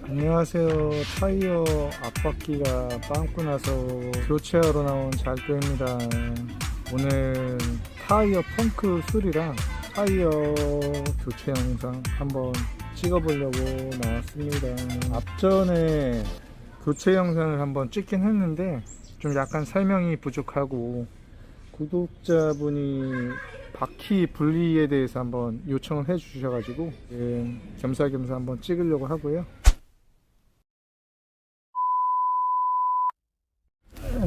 안녕하세요. 타이어 앞바퀴가 빵꾸 나서 교체하러 나온 잘도입니다. 오늘 타이어 펑크 수리랑 타이어 교체 영상 한번 찍어보려고 나왔습니다. 앞전에 교체 영상을 한번 찍긴 했는데 좀 약간 설명이 부족하고 구독자분이 바퀴 분리에 대해서 한번 요청을 해 주셔가지고 겸사겸사 한번 찍으려고 하고요.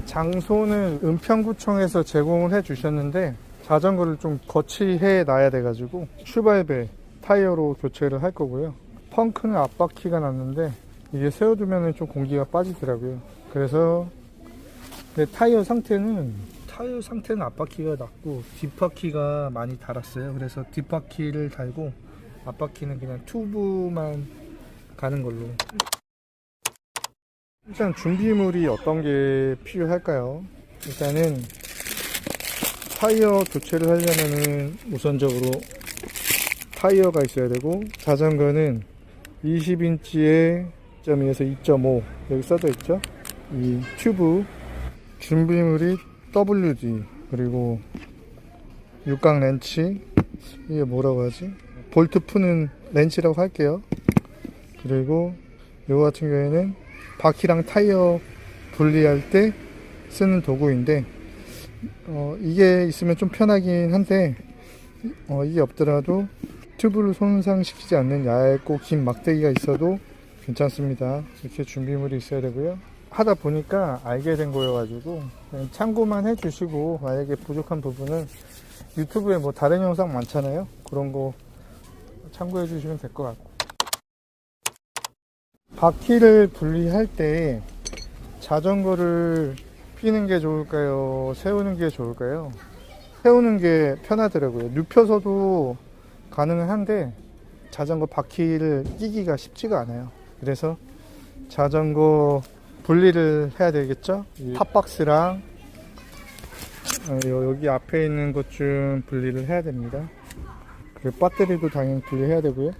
장소는 은평구청에서 제공을 해 주셨는데 자전거를 좀 거치해 놔야 돼 가지고 슈발배 타이어로 교체를 할 거고요. 펑크는 앞바퀴가 났는데 이게 세워두면 좀 공기가 빠지더라고요. 그래서 타이어 상태는 앞바퀴가 났고 뒷바퀴가 많이 닳았어요. 그래서 뒷바퀴를 달고 앞바퀴는 그냥 튜브만 가는 걸로. 일단 준비물이 어떤 게 필요할까요? 일단은 타이어 교체를 하려면은 우선적으로 타이어가 있어야 되고, 자전거는 20인치에 2.2에서 2.5 여기 써져 있죠. 이 튜브, 준비물이 WD, 그리고 육각 렌치, 이게 뭐라고 하지? 볼트 푸는 렌치라고 할게요. 그리고 요거 같은 경우에는 바퀴랑 타이어 분리할 때 쓰는 도구인데 이게 있으면 좀 편하긴 한데 이게 없더라도 튜브를 손상시키지 않는 얇고 긴 막대기가 있어도 괜찮습니다. 이렇게 준비물이 있어야 되고요. 하다 보니까 알게 된 거여가지고 그냥 참고만 해주시고, 만약에 부족한 부분은 유튜브에 뭐 다른 영상 많잖아요. 그런 거 참고해 주시면 될 것 같고, 바퀴를 분리할 때 자전거를 피는 게 좋을까요? 세우는 게 좋을까요? 세우는 게 편하더라고요. 눕혀서도 가능은 한데 자전거 바퀴를 끼기가 쉽지가 않아요. 그래서 자전거 분리를 해야 되겠죠? 탑박스랑 여기 앞에 있는 것 좀 분리를 해야 됩니다. 그리고 배터리도 당연히 분리해야 되고요.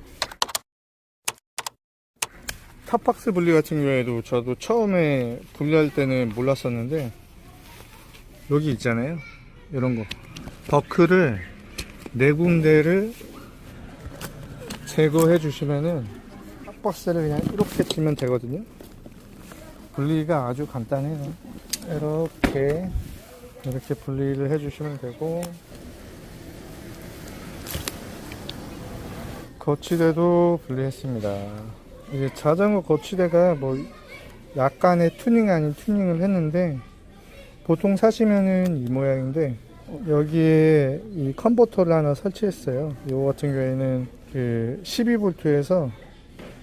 탑박스 분리 같은 경우에도 저도 처음에 분리할 때는 몰랐었는데, 여기 있잖아요, 이런 거 버클을 4군데를 제거해 주시면은 탑박스를 그냥 이렇게 치면 되거든요. 분리가 아주 간단해요. 이렇게 분리를 해 주시면 되고, 거치대도 분리했습니다. 이제 자전거 거치대가 뭐 약간의 튜닝 아닌 튜닝을 했는데, 보통 사시면은 이 모양인데 여기에 이 컨버터를 하나 설치했어요. 이거 같은 경우에는 그 12V에서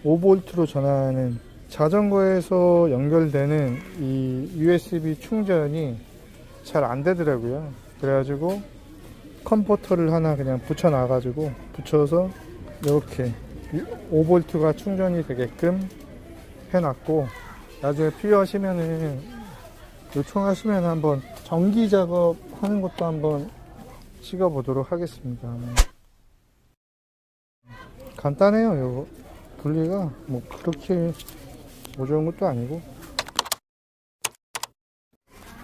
5V로 전환하는, 자전거에서 연결되는 이 USB 충전이 잘 안 되더라고요. 그래가지고 컨버터를 하나 그냥 붙여서 이렇게 5V가 충전이 되게끔 해놨고, 나중에 필요하시면은 요청하시면 한번 전기 작업 하는 것도 한번 찍어 보도록 하겠습니다. 간단해요. 요거 분리가 뭐 그렇게 어려운 것도 아니고.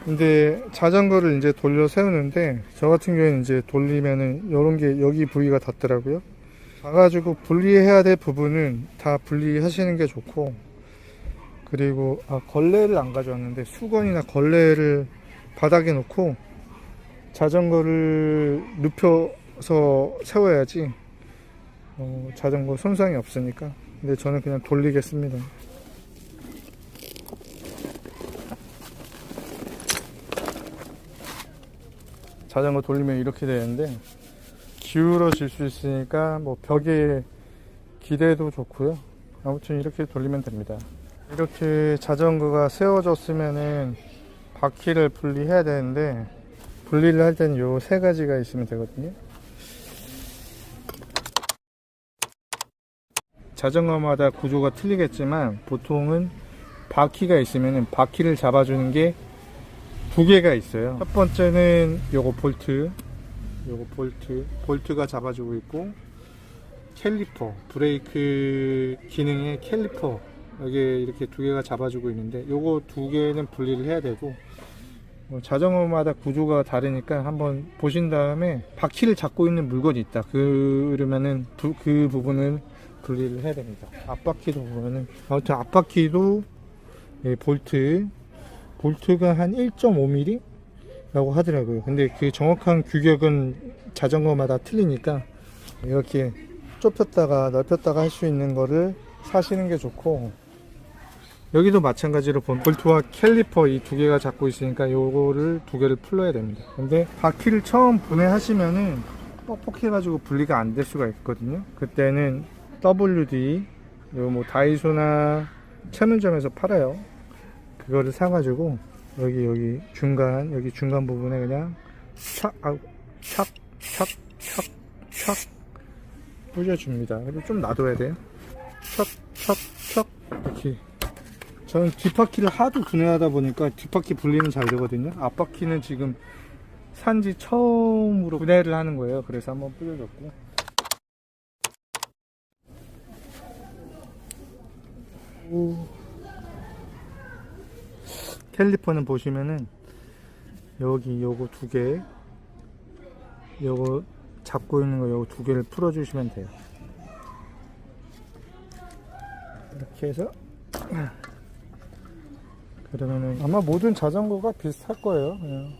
근데 자전거를 이제 돌려 세우는데, 저 같은 경우에는 이제 돌리면은 이런 게 여기 부위가 닿더라고요. 가가지고 분리해야 될 부분은 다 분리하시는 게 좋고, 그리고 걸레를 안 가져왔는데 수건이나 걸레를 바닥에 놓고 자전거를 눕혀서 세워야지 자전거 손상이 없으니까. 근데 저는 그냥 돌리겠습니다. 자전거 돌리면 이렇게 되는데 기울어질 수 있으니까 뭐 벽에 기대도 좋고요. 아무튼 이렇게 돌리면 됩니다. 이렇게 자전거가 세워졌으면은 바퀴를 분리해야 되는데, 분리를 할 때는 요 3가지가 있으면 되거든요. 자전거마다 구조가 틀리겠지만 보통은 바퀴가 있으면은 바퀴를 잡아주는 게 2개가 있어요. 첫 번째는 요거 볼트가 잡아주고 있고, 캘리퍼, 브레이크 기능의 캘리퍼 여기 이렇게 두 개가 잡아주고 있는데 요거 두 개는 분리를 해야 되고, 자전거마다 구조가 다르니까 한번 보신 다음에 바퀴를 잡고 있는 물건이 있다 그러면은 그 부분을 분리를 해야 됩니다. 앞바퀴도 보면은 아무튼 앞바퀴도 볼트가 한 1.5mm 라고 하더라고요. 근데 그 정확한 규격은 자전거마다 틀리니까 이렇게 좁혔다가 넓혔다가 할 수 있는 거를 사시는 게 좋고, 여기도 마찬가지로 볼트와 캘리퍼 이 두 개가 잡고 있으니까 요거를 두 개를 풀러야 됩니다. 근데 바퀴를 처음 분해하시면은 뻑뻑해 가지고 분리가 안 될 수가 있거든요. 그때는 WD 요 뭐 다이소나 천문점에서 팔아요. 그거를 사가지고 여기 중간 부분에 그냥 착 뿌려줍니다. 그리고 좀 놔둬야 돼요. 착 이렇게. 저는 뒷바퀴를 하도 분해하다 보니까 뒷바퀴 분리는 잘 되거든요. 앞바퀴는 지금 산지 처음으로 분해를 하는 거예요. 그래서 한번 뿌려줬고, 캘리퍼는 보시면은 여기 요거 두 개, 요거 잡고 있는 거 요거 두 개를 풀어 주시면 돼요. 이렇게 해서, 그러면은 아마 모든 자전거가 비슷할 거예요. 그냥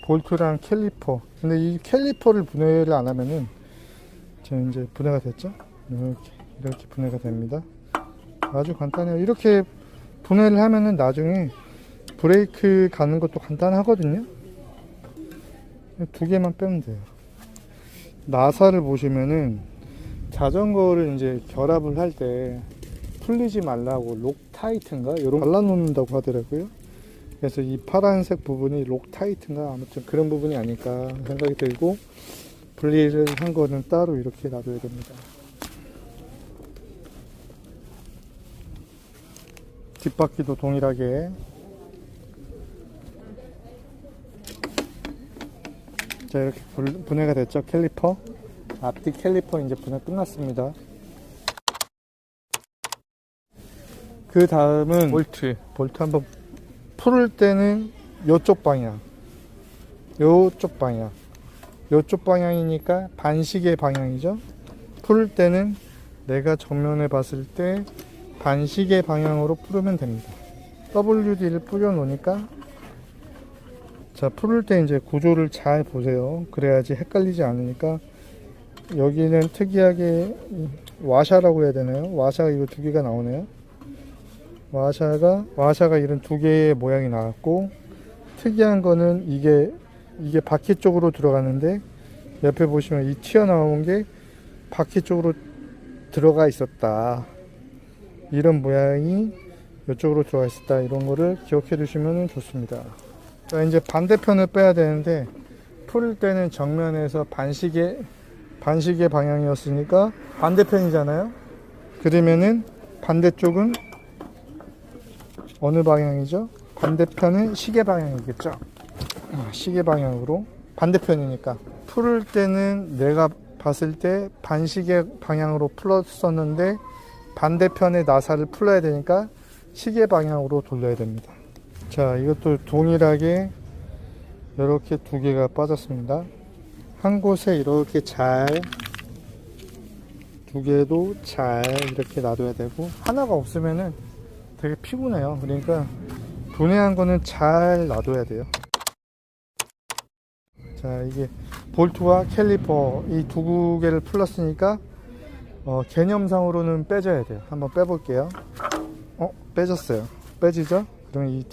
볼트랑 캘리퍼. 근데 이 캘리퍼를 분해를 안 하면은, 지금 이제 분해가 됐죠? 이렇게 분해가 됩니다. 아주 간단해요. 이렇게 분해를 하면은 나중에 브레이크 가는 것도 간단하거든요. 두 개만 빼면 돼요. 나사를 보시면은 자전거를 이제 결합을 할 때 풀리지 말라고 록타이트인가 이런 거 발라놓는다고 하더라고요. 그래서 이 파란색 부분이 록타이트인가 아무튼 그런 부분이 아닐까 생각이 들고, 분리를 한 거는 따로 이렇게 놔둬야 됩니다. 뒷바퀴도 동일하게. 자, 이렇게 분해가 됐죠. 캘리퍼, 앞뒤 캘리퍼 이제 분해 끝났습니다. 그 다음은 볼트 한번 풀을 때는 요쪽 방향이니까 반시계 방향이죠. 풀을 때는 내가 정면에 봤을 때 반시계 방향으로 풀으면 됩니다. WD를 뿌려 놓으니까, 자, 풀을 때 이제 구조를 잘 보세요. 그래야지 헷갈리지 않으니까. 여기는 특이하게 와샤라고 해야 되나요? 와샤가 이거 두 개가 나오네요. 와샤가 이런 두 개의 모양이 나왔고, 특이한 거는 이게 바퀴 쪽으로 들어가는데, 옆에 보시면 이 튀어나온 게 바퀴 쪽으로 들어가 있었다. 이런 모양이 이쪽으로 들어가 있었다. 이런 거를 기억해 두시면 좋습니다. 자, 이제 반대편을 빼야 되는데, 풀을 때는 정면에서 반시계 방향이었으니까 반대편이잖아요. 그러면은 반대쪽은 어느 방향이죠? 반대편은 시계 방향이겠죠. 시계 방향으로, 반대편이니까. 풀을 때는 내가 봤을 때 반시계 방향으로 풀었었는데 반대편의 나사를 풀어야 되니까 시계 방향으로 돌려야 됩니다. 자, 이것도 동일하게 이렇게 두 개가 빠졌습니다. 한 곳에 이렇게 두 개도 잘 이렇게 놔둬야 되고, 하나가 없으면은 되게 피곤해요. 그러니까 분해한 거는 잘 놔둬야 돼요. 자, 이게 볼트와 캘리퍼 이 두 개를 풀었으니까 개념상으로는 빼줘야 돼요. 한번 빼볼게요. 빼졌어요. 빼지죠? 그럼 이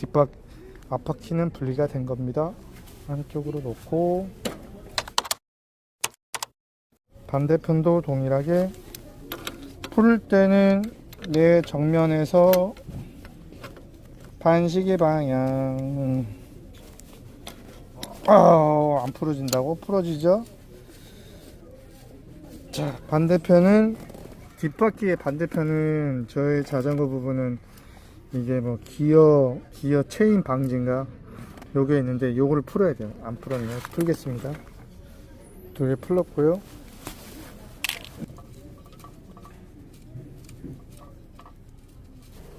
앞바퀴는 분리가 된 겁니다. 한쪽으로 놓고, 반대편도 동일하게 풀을 때는 내 정면에서 반시계 방향. 안 풀어진다고? 풀어지죠? 자, 반대편은, 뒷바퀴의 반대편은, 저의 자전거 부분은 이게 뭐 기어 체인 방지인가 요게 있는데 요거를 풀어야 돼요. 안 풀었네요. 풀겠습니다. 두 개 풀었고요.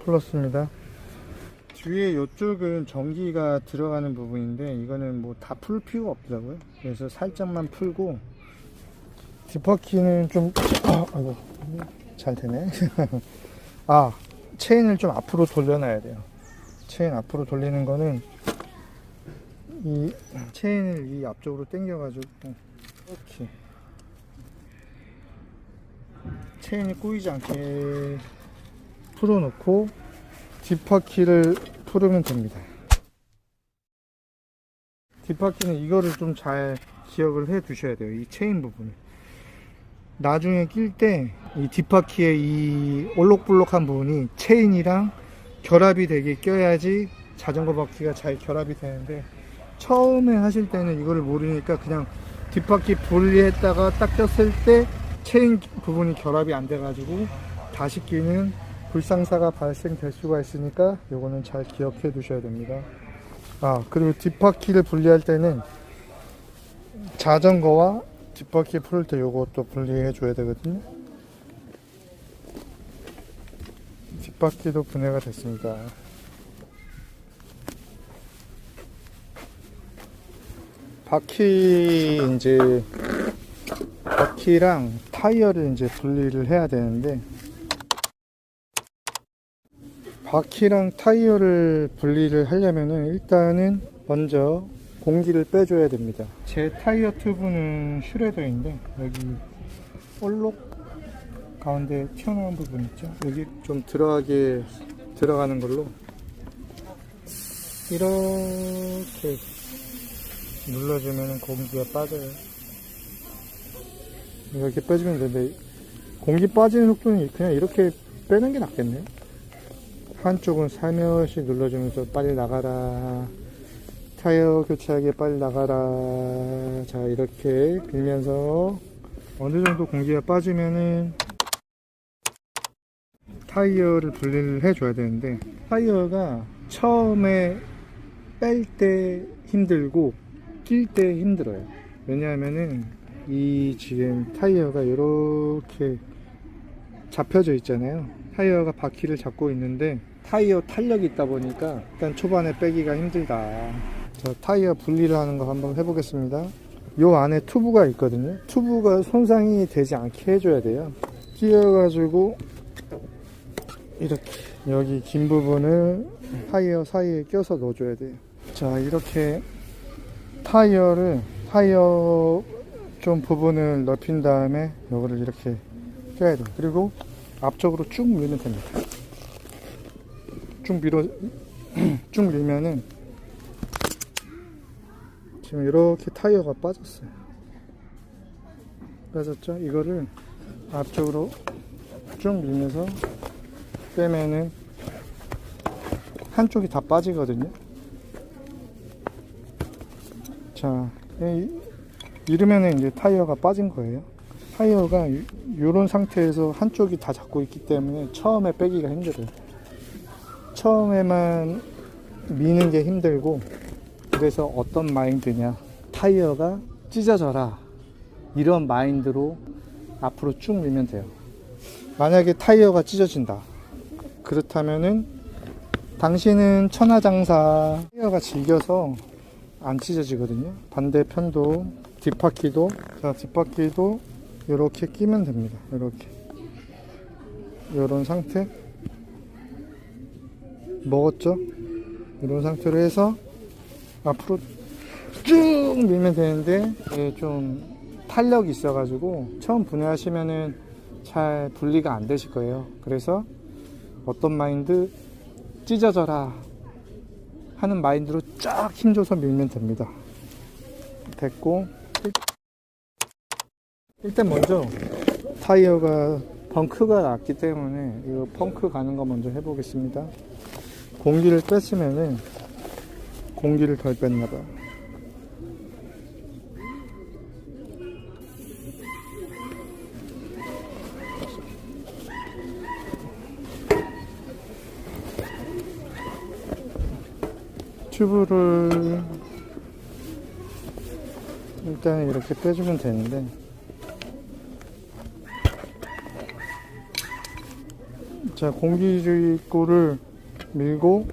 풀었습니다. 뒤에 이쪽은 전기가 들어가는 부분인데 이거는 뭐 다 풀 필요가 없더라고요. 그래서 살짝만 풀고, 뒷바퀴는 좀 아이고 잘 되네. 아, 체인을 좀 앞으로 돌려놔야 돼요. 체인 앞으로 돌리는 거는 이 체인을 이 앞쪽으로 당겨 가지고 이렇게 체인이 꼬이지 않게 풀어 놓고 뒷바퀴를 풀으면 됩니다. 뒷바퀴는 이거를 좀 잘 기억을 해 두셔야 돼요. 이 체인 부분을 나중에 낄 때 이 뒷바퀴의 이 올록볼록한 부분이 체인이랑 결합이 되게 껴야지 자전거 바퀴가 잘 결합이 되는데, 처음에 하실 때는 이거를 모르니까 그냥 뒷바퀴 분리했다가 딱 꼈을 때 체인 부분이 결합이 안 돼 가지고 다시 끼는 불상사가 발생될 수가 있으니까 요거는 잘 기억해 두셔야 됩니다. 아, 그리고 뒷바퀴를 분리할 때는 자전거와 뒷바퀴 풀을 때 요것도 분리해 줘야 되거든요. 뒷바퀴도 분해가 됐습니다. 바퀴랑 타이어를 이제 분리를 해야 되는데, 바퀴랑 타이어를 분리를 하려면은 일단은 먼저 공기를 빼줘야 됩니다. 제 타이어 튜브는 슈레더인데 여기 볼록 가운데 튀어나온 부분 있죠? 여기 좀 들어가게 들어가는 걸로 이렇게 눌러주면 공기가 빠져요. 이렇게 빼주면 되는데 공기 빠지는 속도는 그냥 이렇게 빼는 게 낫겠네요. 한쪽은 살며시 눌러주면서 빨리 나가라, 타이어 교체하게 빨리 나가라. 자, 이렇게 빌면서 어느 정도 공기가 빠지면은 타이어를 분리를 해줘야 되는데, 타이어가 처음에 뺄 때 힘들고 낄 때 힘들어요. 왜냐하면은 이 지금 타이어가 이렇게 잡혀져 있잖아요. 타이어가 바퀴를 잡고 있는데 타이어 탄력이 있다 보니까 일단 초반에 빼기가 힘들다. 자, 타이어 분리를 하는 거 한번 해보겠습니다. 요 안에 튜브가 있거든요. 튜브가 손상이 되지 않게 해줘야 돼요. 끼워가지고 이렇게 여기 긴 부분을 타이어 사이에 껴서 넣어줘야 돼요. 자, 이렇게 타이어 좀 부분을 넓힌 다음에 요거를 이렇게 껴야 돼요. 그리고 앞쪽으로 쭉 밀면 됩니다. 쭉 밀면은 지금 이렇게 타이어가 빠졌어요. 빠졌죠? 이거를 앞쪽으로 쭉 밀면서 빼면은 한쪽이 다 빠지거든요. 자, 이러면은 이제 타이어가 빠진 거예요. 타이어가 이런 상태에서 한쪽이 다 잡고 있기 때문에 처음에 빼기가 힘들어요. 처음에만 미는 게 힘들고, 그래서 어떤 마인드냐, 타이어가 찢어져라, 이런 마인드로 앞으로 쭉 밀면 돼요. 만약에 타이어가 찢어진다, 그렇다면은 당신은 천하장사. 타이어가 질겨서 안 찢어지거든요. 반대편도 뒷바퀴도, 자, 뒷바퀴도 이렇게 끼면 됩니다. 이렇게 이런 상태 먹었죠? 이런 상태로 해서 앞으로 쭉 밀면 되는데, 좀 탄력이 있어 가지고 처음 분해하시면은 잘 분리가 안 되실 거예요. 그래서 어떤 마인드, 찢어져라 하는 마인드로 쫙 힘줘서 밀면 됩니다. 됐고, 일단 먼저 타이어가 펑크가 났기 때문에 이거 펑크 가는 거 먼저 해보겠습니다. 공기를 뺐으면은 공기를 덜 뺐나봐요. 튜브를 일단 이렇게 빼주면 되는데, 자, 공기주입구를 밀고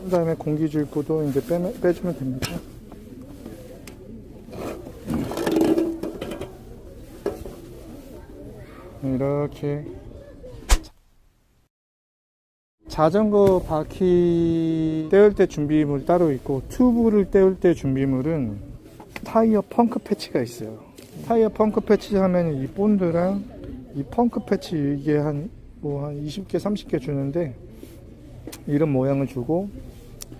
그 다음에 공기주입구도 이제 빼주면 됩니다. 이렇게 자전거 바퀴 떼울 때 준비물 따로 있고, 튜브를 떼울 때 준비물은 타이어 펑크 패치가 있어요. 타이어 펑크 패치 하면 이 본드랑 이 펑크 패치, 이게 한 20개 30개 주는데 이런 모양을 주고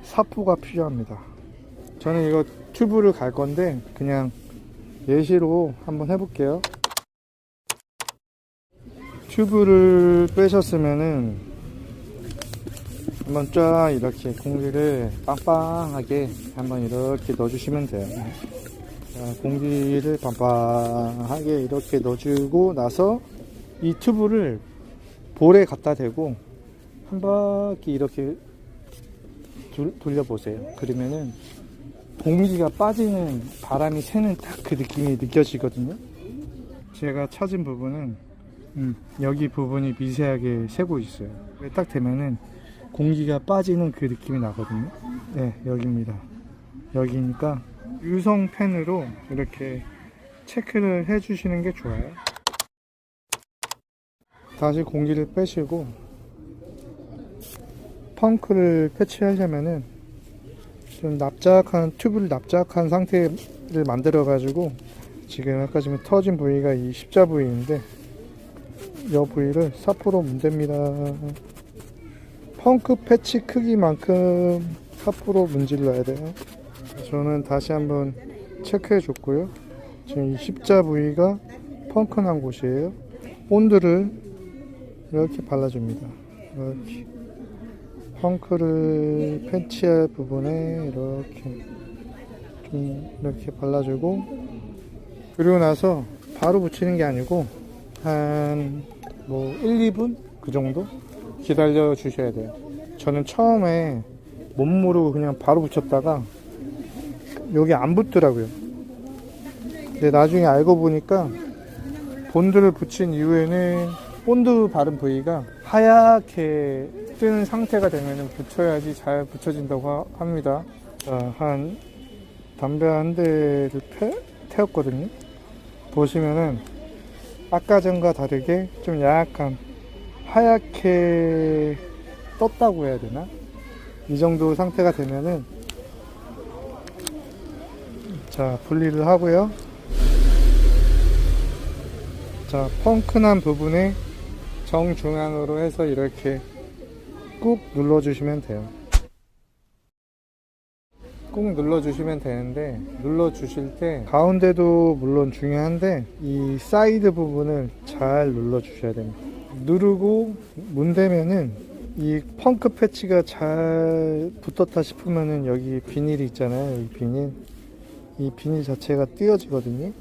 사포가 필요합니다. 저는 이거 튜브를 갈 건데 그냥 예시로 한번 해볼게요. 튜브를 빼셨으면은 한번 쫙 이렇게 공기를 빵빵하게 한번 이렇게 넣어주시면 돼요. 자, 공기를 빵빵하게 이렇게 넣어주고 나서 이 튜브를 볼에 갖다 대고 한 바퀴 이렇게 돌려보세요. 그러면은 공기가 빠지는, 바람이 새는 딱 그 느낌이 느껴지거든요. 제가 찾은 부분은 여기 부분이 미세하게 새고 있어요. 딱 되면은 공기가 빠지는 그 느낌이 나거든요. 네, 여기입니다. 여기니까 유성 펜으로 이렇게 체크를 해 주시는 게 좋아요. 다시 공기를 빼시고 펑크를 패치하려면은 좀 납작한, 튜브를 납작한 상태를 만들어 가지고, 지금 아까 지금 터진 부위가 이 십자 부위인데 이 부위를 사포로 문댑니다. 펑크 패치 크기만큼 사포로 문질러야 돼요. 저는 다시 한번 체크해 줬고요. 지금 이 십자 부위가 펑크 난 곳이에요. 본드를 이렇게 발라줍니다. 이렇게 펑크를 패치할 부분에 이렇게 좀 이렇게 발라주고, 그리고 나서 바로 붙이는 게 아니고 한 1, 2분 그 정도 기다려 주셔야 돼요. 저는 처음에 못 모르고 그냥 바로 붙였다가 여기 안 붙더라고요. 근데 나중에 알고 보니까 본드를 붙인 이후에는 본드 바른 부위가 하얗게 뜨는 상태가 되면 붙여야지 잘 붙여진다고 합니다. 자, 한 담배 한 대를 태웠거든요. 보시면은 아까 전과 다르게 좀 약간 하얗게 떴다고 해야 되나? 이 정도 상태가 되면은, 자, 분리를 하고요. 자, 펑크난 부분에 정중앙으로 해서 이렇게 꾹 눌러주시면 돼요. 꾹 눌러주시면 되는데, 눌러주실 때 가운데도 물론 중요한데 이 사이드 부분을 잘 눌러주셔야 됩니다. 누르고 문대면은 이 펑크 패치가 잘 붙었다 싶으면은 여기 비닐이 있잖아요. 이 비닐 자체가 띄어지거든요.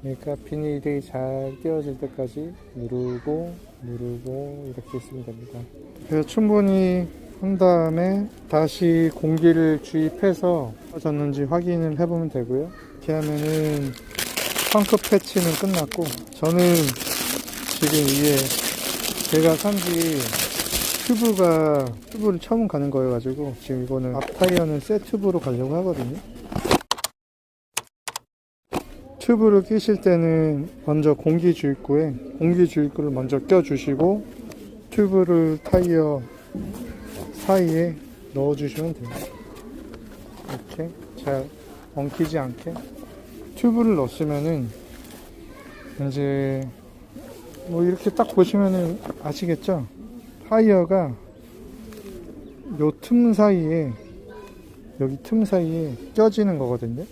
그러니까 비닐이 잘 띄어질 때까지 누르고 이렇게 있으면 됩니다. 그래서 충분히 한 다음에 다시 공기를 주입해서 빠졌는지 확인을 해보면 되고요. 이렇게 하면은 펑크 패치는 끝났고, 저는 지금 이게 제가 산지 튜브를 처음 가는 거여가지고 지금 이거는 앞 타이어는 새 튜브로 가려고 하거든요. 튜브를 끼실 때는 먼저 공기주입구를 먼저 껴주시고 튜브를 타이어 사이에 넣어주시면 돼요. 이렇게 잘 엉키지 않게 튜브를 넣으시면은 이제 이렇게 딱 보시면은 아시겠죠? 타이어가 요 틈 사이에, 여기 틈 사이에 껴지는 거거든요.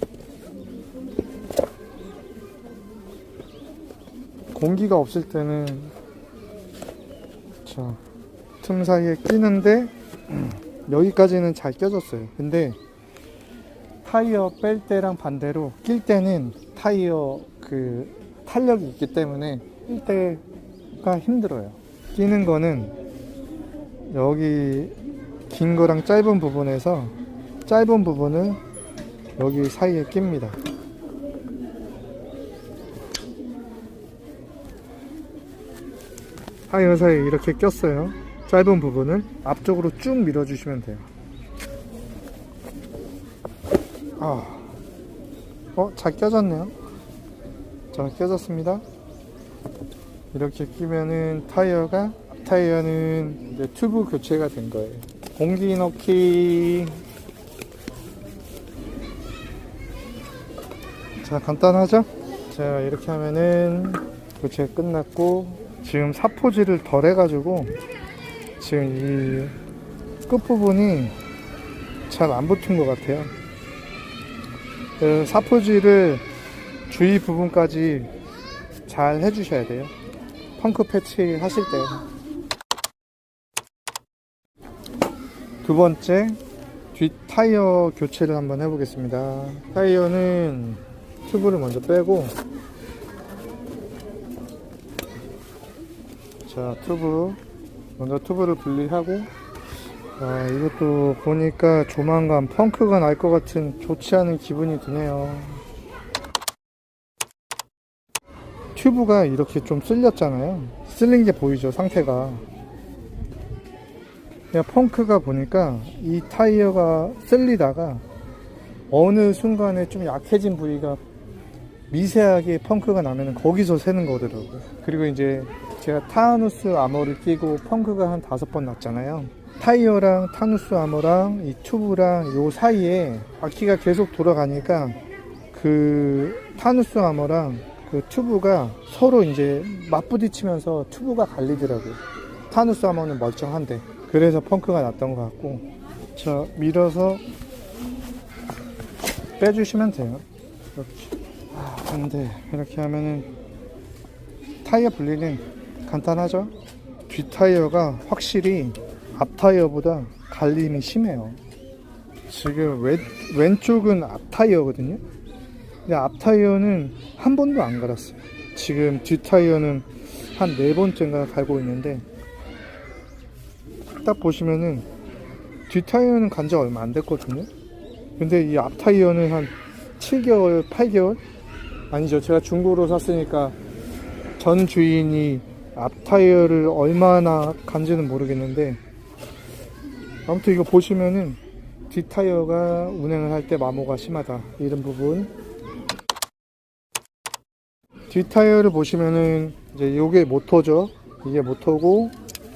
공기가 없을 때는 자, 틈 사이에 끼는데 여기까지는 잘 껴졌어요. 근데 타이어 뺄 때랑 반대로 낄 때는 타이어 그 탄력이 있기 때문에 낄 때가 힘들어요. 끼는 거는 여기 긴 거랑 짧은 부분에서 짧은 부분을 여기 사이에 낍니다. 타이어 사이에 이렇게 꼈어요. 짧은 부분을 앞쪽으로 쭉 밀어주시면 돼요. 잘 껴졌네요. 자, 껴졌습니다. 이렇게 끼면은 타이어는 이제 튜브 교체가 된 거예요. 공기 넣기. 자, 간단하죠? 자, 이렇게 하면은 교체가 끝났고, 지금 사포질을 덜 해가지고 지금 이 끝부분이 잘 안 붙은 것 같아요. 사포질을 주위 부분까지 잘 해주셔야 돼요. 펑크 패치 하실 때. 두 번째, 뒷 타이어 교체를 한번 해보겠습니다. 타이어는 튜브를 먼저 빼고, 자, 먼저 튜브를 분리하고, 이것도 보니까 조만간 펑크가 날 것 같은 좋지 않은 기분이 드네요. 튜브가 이렇게 좀 쓸렸잖아요. 쓸린 게 보이죠, 상태가. 그냥 펑크가 보니까 이 타이어가 쓸리다가 어느 순간에 좀 약해진 부위가 미세하게 펑크가 나면 거기서 새는 거더라고요. 그리고 이제 제가 타누스 아머를 끼고 펑크가 한 5번 났잖아요. 타이어랑 타누스 아머랑 이 튜브랑 요 사이에 바퀴가 계속 돌아가니까 그 타누스 아머랑 그 튜브가 서로 이제 맞부딪히면서 튜브가 갈리더라고요. 타누스 아머는 멀쩡한데. 그래서 펑크가 났던 것 같고, 자, 밀어서 빼주시면 돼요. 이렇게. 근데 이렇게 하면은 타이어 분리는 간단하죠? 뒷 타이어가 확실히 앞 타이어보다 갈림이 심해요. 지금 왼쪽은 앞 타이어거든요. 근데 앞 타이어는 한 번도 안 갈았어요. 지금 뒷 타이어는 한 4번째인가 갈고 있는데, 딱 보시면은 뒷 타이어는 간 지 얼마 안 됐거든요. 근데 이 앞 타이어는 한 7개월, 8개월? 아니죠. 제가 중고로 샀으니까 전 주인이 앞 타이어를 얼마나 간지는 모르겠는데, 아무튼 이거 보시면은 뒷 타이어가 운행을 할 때 마모가 심하다, 이런 부분. 뒷 타이어를 보시면은 이제 요게 모터죠. 이게 모터고,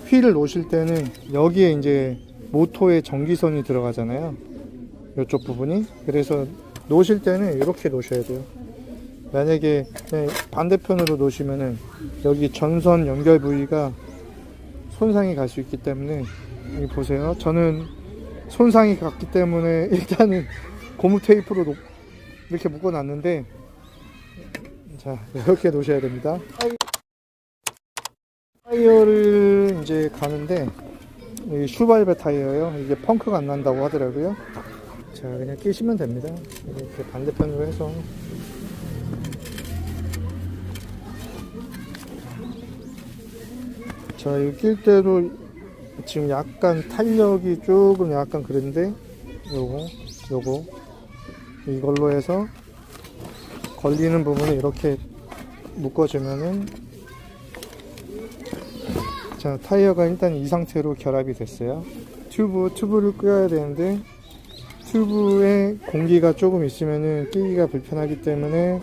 휠을 놓으실 때는 여기에 이제 모터에 전기선이 들어가잖아요. 이쪽 부분이. 그래서 놓으실 때는 이렇게 놓으셔야 돼요. 만약에 반대편으로 놓으시면은 여기 전선 연결 부위가 손상이 갈 수 있기 때문에, 여기 보세요. 저는 손상이 갔기 때문에 일단은 고무 테이프로 이렇게 묶어 놨는데, 자, 이렇게 놓으셔야 됩니다. 타이어를 이제 가는데, 이 슈발베 타이어예요. 이게 펑크가 안 난다고 하더라고요. 자, 그냥 끼시면 됩니다. 이렇게 반대편으로 해서. 자, 이거 낄 때도 지금 약간 탄력이 조금 약간 그런데, 요거 이걸로 해서 걸리는 부분을 이렇게 묶어주면은, 자, 타이어가 일단 이 상태로 결합이 됐어요. 튜브를 끄어야 되는데, 튜브에 공기가 조금 있으면은 끼기가 불편하기 때문에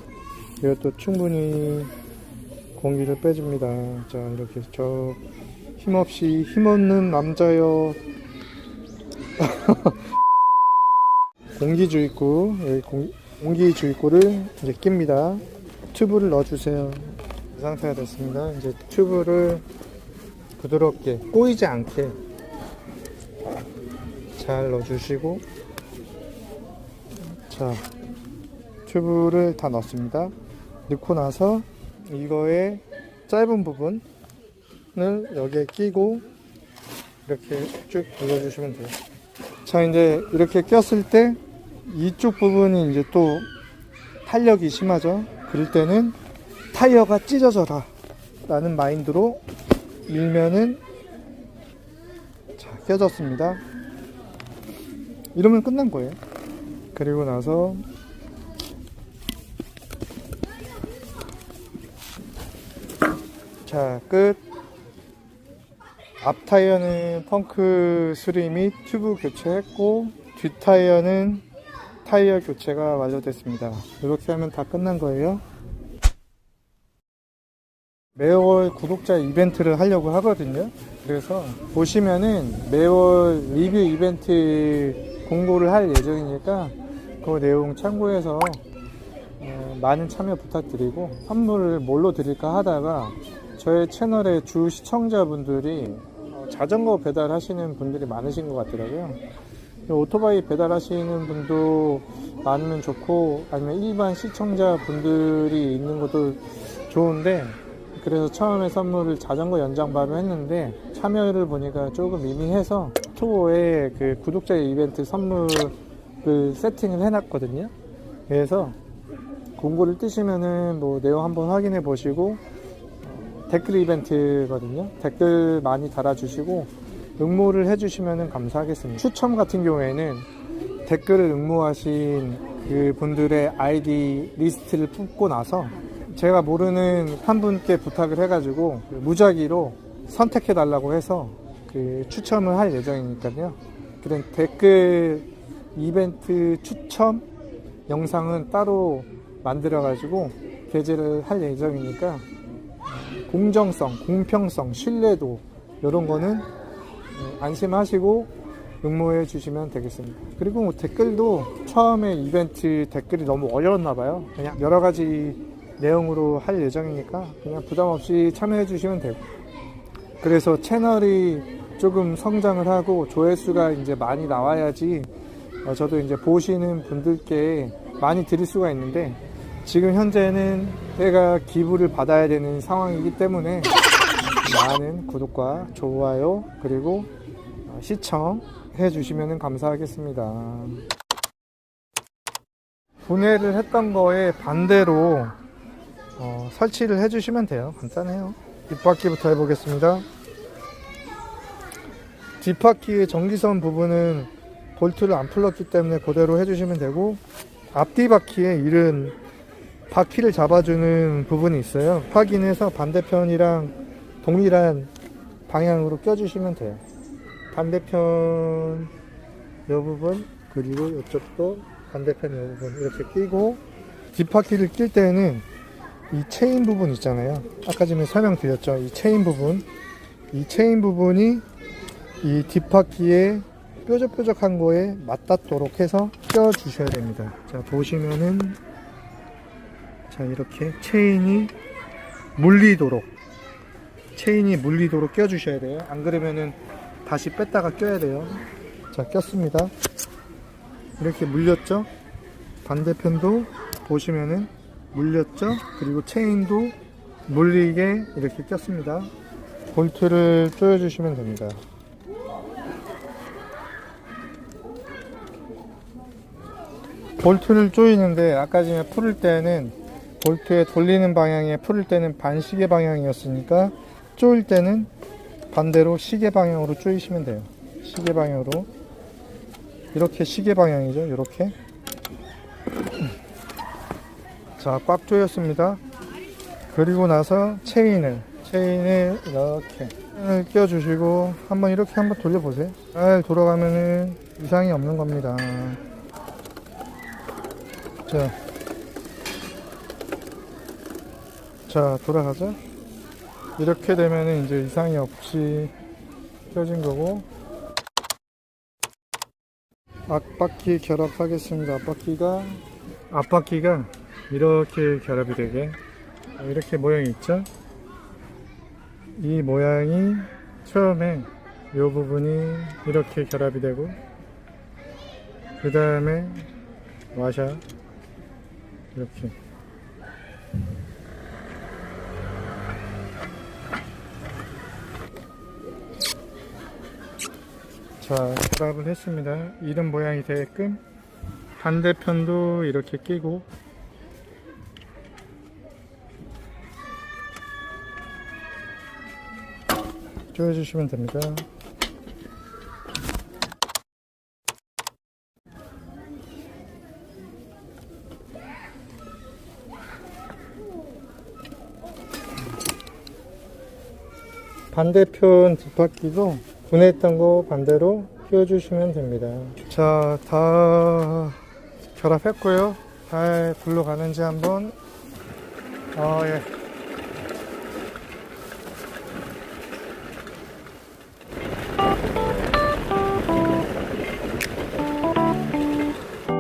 이것도 충분히 공기를 빼줍니다. 자, 이렇게 힘없이 힘없는 남자여. 공기주입구, 여기 공기주입구를 이제 낍니다. 튜브를 넣어주세요. 이 상태가 됐습니다. 이제 튜브를 부드럽게 꼬이지 않게 잘 넣어주시고, 자, 튜브를 다 넣습니다. 넣고 나서 이거의 짧은 부분을 여기에 끼고 이렇게 쭉 눌러주시면 돼요. 자, 이제 이렇게 꼈을 때 이쪽 부분이 이제 또 탄력이 심하죠. 그럴 때는 타이어가 찢어져라 라는 마인드로 밀면은, 자, 껴졌습니다. 이러면 끝난 거예요. 그리고 나서 자, 끝. 앞 타이어는 펑크 수리 및 튜브 교체했고, 뒷 타이어는 타이어 교체가 완료됐습니다. 이렇게 하면 다 끝난 거예요. 매월 구독자 이벤트를 하려고 하거든요. 그래서 보시면은 매월 리뷰 이벤트 공고를 할 예정이니까 그 내용 참고해서 많은 참여 부탁드리고, 선물을 뭘로 드릴까 하다가 저의 채널의 주 시청자분들이 자전거 배달하시는 분들이 많으신 것 같더라고요. 오토바이 배달하시는 분도 많으면 좋고, 아니면 일반 시청자분들이 있는 것도 좋은데, 그래서 처음에 선물을 자전거 연장바로 했는데 참여를 보니까 조금 미미해서 스토어에 그 구독자 이벤트 선물을 세팅을 해놨거든요. 그래서 공고를 뜨시면은 뭐 내용 한번 확인해 보시고, 댓글 이벤트거든요. 댓글 많이 달아주시고 응모를 해주시면 감사하겠습니다. 추첨 같은 경우에는 댓글을 응모하신 그 분들의 아이디 리스트를 뽑고 나서 제가 모르는 한 분께 부탁을 해가지고 무작위로 선택해 달라고 해서 그 추첨을 할 예정이니까요. 그런 댓글 이벤트 추첨 영상은 따로 만들어가지고 게재를 할 예정이니까, 공정성, 공평성, 신뢰도 이런 거는 안심하시고 응모해 주시면 되겠습니다. 그리고 뭐 댓글도 처음에 이벤트 댓글이 너무 어려웠나 봐요. 그냥 여러 가지 내용으로 할 예정이니까 그냥 부담 없이 참여해 주시면 되고, 그래서 채널이 조금 성장을 하고 조회수가 이제 많이 나와야지 저도 이제 보시는 분들께 많이 드릴 수가 있는데, 지금 현재는 제가 기부를 받아야 되는 상황이기 때문에 많은 구독과 좋아요 그리고 시청해 주시면 감사하겠습니다. 분해를 했던 거에 반대로 설치를 해 주시면 돼요. 간단해요. 뒷바퀴부터 해보겠습니다. 뒷바퀴의 전기선 부분은 볼트를 안 풀렀기 때문에 그대로 해주시면 되고, 앞뒤 바퀴에 이른 바퀴를 잡아주는 부분이 있어요. 확인해서 반대편이랑 동일한 방향으로 껴주시면 돼요. 반대편 이 부분, 그리고 이쪽도 반대편 이 부분 이렇게 끼고, 뒷바퀴를 낄 때는 이 체인 부분 있잖아요. 아까 전에 설명드렸죠. 이 체인 부분이 이 뒷바퀴에 뾰족뾰족한 거에 맞닿도록 해서 껴 주셔야 됩니다. 자, 보시면은 자, 이렇게 체인이 물리도록 껴 주셔야 돼요. 안 그러면은 다시 뺐다가 껴야 돼요. 자, 꼈습니다. 이렇게 물렸죠? 반대편도 보시면은 물렸죠? 그리고 체인도 물리게 이렇게 꼈습니다. 볼트를 조여 주시면 됩니다. 볼트를 조이는데 아까 전에 풀을 때는 볼트에 돌리는 방향에 풀을 때는 반시계 방향이었으니까 조일 때는 반대로 시계 방향으로 조이시면 돼요. 시계 방향으로. 이렇게 시계 방향이죠. 이렇게. 자, 꽉 조였습니다. 그리고 나서 체인을 이렇게 껴주시고 한번 이렇게 한번 돌려보세요. 잘 돌아가면은 이상이 없는 겁니다. 자, 돌아가죠. 이렇게 되면은 이제 이상이 없이 껴진 거고, 앞바퀴 결합하겠습니다. 앞바퀴가 이렇게 결합이 되게, 이렇게 모양이 있죠. 이 모양이 처음에 이 부분이 이렇게 결합이 되고, 그 다음에 와샤 이렇게. 자, 결합을 했습니다. 이런 모양이 되게끔 반대편도 이렇게 끼고, 조여주시면 됩니다. 반대편 뒷바퀴도 분해했던 거 반대로 끼워주시면 됩니다. 자, 다 결합했고요. 잘 굴러가는지 한번 예.